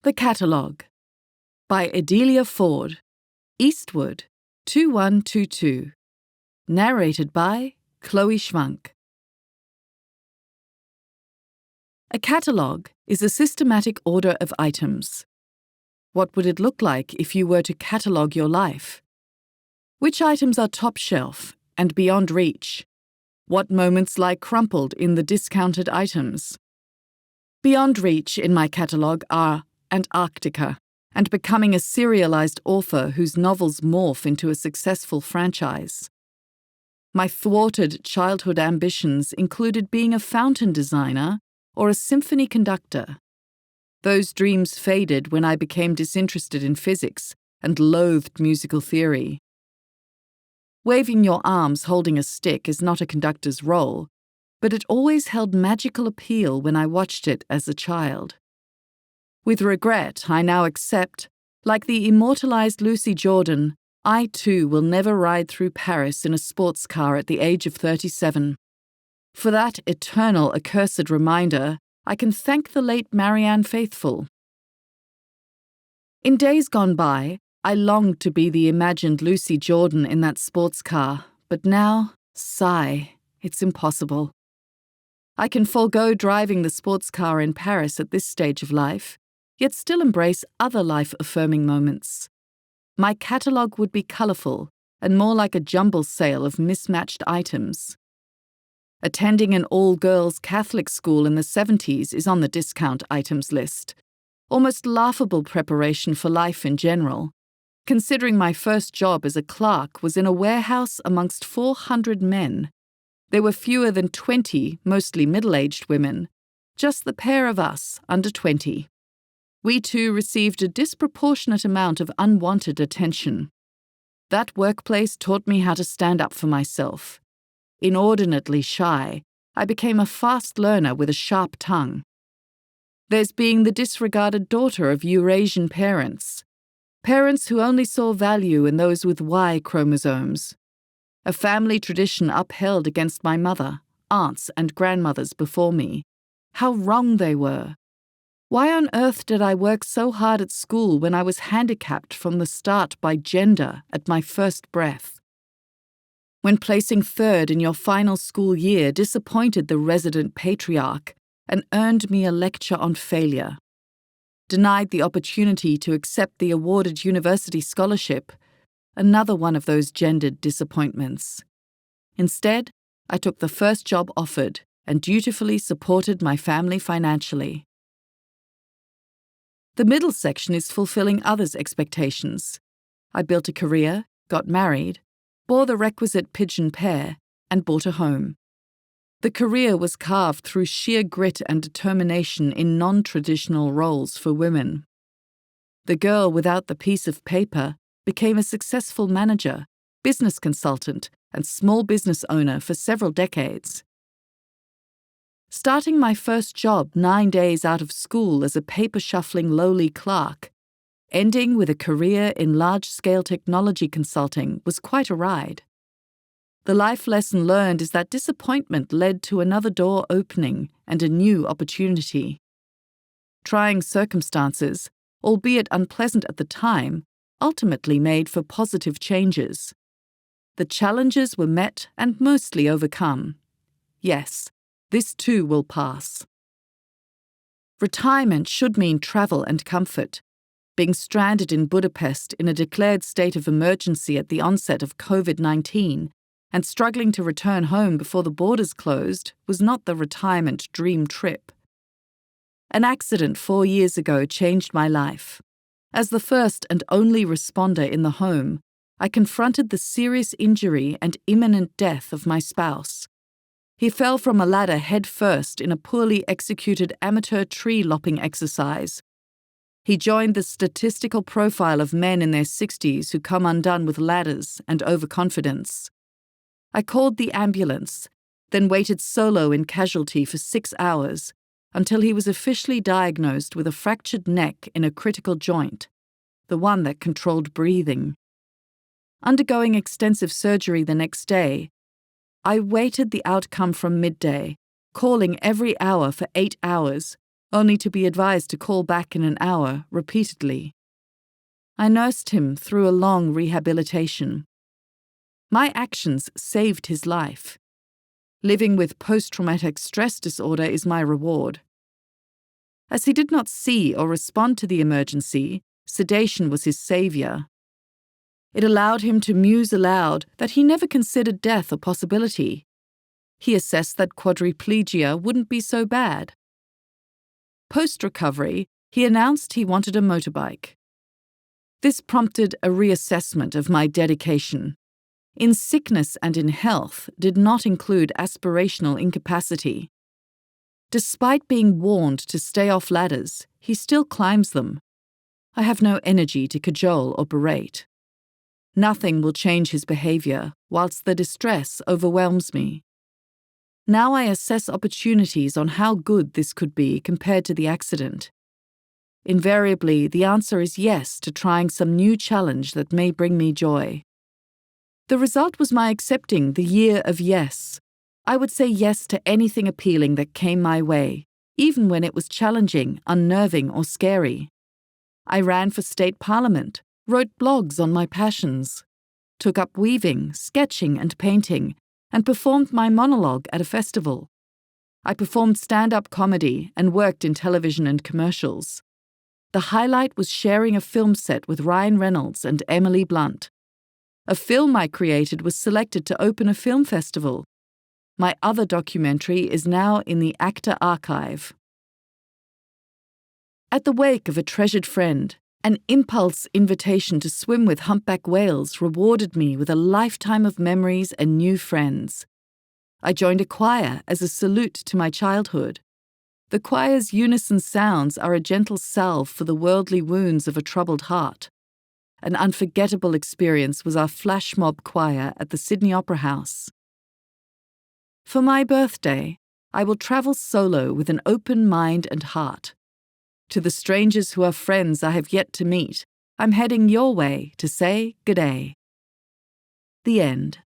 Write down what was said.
The Catalogue by Adelia Ford, Eastwood, 2122. Narrated by Chloe Schwank. A catalogue is a systematic order of items. What would it look like if you were to catalogue your life? Which items are top shelf and beyond reach? What moments lie crumpled in the discounted items? Beyond reach in my catalogue are Antarctica and becoming a serialized author whose novels morph into a successful franchise. My thwarted childhood ambitions included being a fountain designer or a symphony conductor. Those dreams faded when I became disinterested in physics and loathed musical theory. Waving your arms holding a stick is not a conductor's role, but it always held magical appeal when I watched it as a child. With regret, I now accept, like the immortalized Lucy Jordan, I too will never ride through Paris in a sports car at the age of 37. For that eternal accursed reminder, I can thank the late Marianne Faithfull. In days gone by, I longed to be the imagined Lucy Jordan in that sports car, but now, sigh, it's impossible. I can forego driving the sports car in Paris at this stage of life, yet still embrace other life-affirming moments. My catalogue would be colourful and more like a jumble sale of mismatched items. Attending an all-girls Catholic school in the 70s is on the discount items list. Almost laughable preparation for life in general, considering my first job as a clerk was in a warehouse amongst 400 men. There were fewer than 20, mostly middle-aged women, just the pair of us, under 20. We too received a disproportionate amount of unwanted attention. That workplace taught me how to stand up for myself. Inordinately shy, I became a fast learner with a sharp tongue. There's being the disregarded daughter of Eurasian parents who only saw value in those with Y chromosomes. A family tradition upheld against my mother, aunts and grandmothers before me. How wrong they were. Why on earth did I work so hard at school when I was handicapped from the start by gender at my first breath? When placing third in your final school year disappointed the resident patriarch and earned me a lecture on failure. Denied the opportunity to accept the awarded university scholarship, another one of those gendered disappointments. Instead, I took the first job offered and dutifully supported my family financially. The middle section is fulfilling others' expectations. I built a career, got married, bore the requisite pigeon pair, and bought a home. The career was carved through sheer grit and determination in non-traditional roles for women. The girl without the piece of paper became a successful manager, business consultant, and small business owner for several decades. Starting my first job 9 days out of school as a paper-shuffling lowly clerk, ending with a career in large-scale technology consulting was quite a ride. The life lesson learned is that disappointment led to another door opening and a new opportunity. Trying circumstances, albeit unpleasant at the time, ultimately made for positive changes. The challenges were met and mostly overcome. Yes, this too will pass. Retirement should mean travel and comfort. Being stranded in Budapest in a declared state of emergency at the onset of COVID-19 and struggling to return home before the borders closed was not the retirement dream trip. An accident 4 years ago changed my life. As the first and only responder in the home, I confronted the serious injury and imminent death of my spouse. He fell from a ladder head first in a poorly executed amateur tree lopping exercise. He joined the statistical profile of men in their 60s who come undone with ladders and overconfidence. I called the ambulance, then waited solo in casualty for 6 hours until he was officially diagnosed with a fractured neck in a critical joint, the one that controlled breathing. Undergoing extensive surgery the next day, I waited the outcome from midday, calling every hour for 8 hours, only to be advised to call back in an hour repeatedly. I nursed him through a long rehabilitation. My actions saved his life. Living with post-traumatic stress disorder is my reward. As he did not see or respond to the emergency, sedation was his savior. It allowed him to muse aloud that he never considered death a possibility. He assessed that quadriplegia wouldn't be so bad. Post-recovery, he announced he wanted a motorbike. This prompted a reassessment of my dedication. In sickness and in health did not include aspirational incapacity. Despite being warned to stay off ladders, he still climbs them. I have no energy to cajole or berate. Nothing will change his behavior, whilst the distress overwhelms me. Now I assess opportunities on how good this could be compared to the accident. Invariably, the answer is yes to trying some new challenge that may bring me joy. The result was my accepting the year of yes. I would say yes to anything appealing that came my way, even when it was challenging, unnerving, or scary. I ran for state parliament, wrote blogs on my passions, took up weaving, sketching, and painting, and performed my monologue at a festival. I performed stand-up comedy and worked in television and commercials. The highlight was sharing a film set with Ryan Reynolds and Emily Blunt. A film I created was selected to open a film festival. My other documentary is now in the Actor Archive. At the wake of a treasured friend, an impulse invitation to swim with humpback whales rewarded me with a lifetime of memories and new friends. I joined a choir as a salute to my childhood. The choir's unison sounds are a gentle salve for the worldly wounds of a troubled heart. An unforgettable experience was our flash mob choir at the Sydney Opera House. For my birthday, I will travel solo with an open mind and heart. To the strangers who are friends I have yet to meet, I'm heading your way to say good day. The end.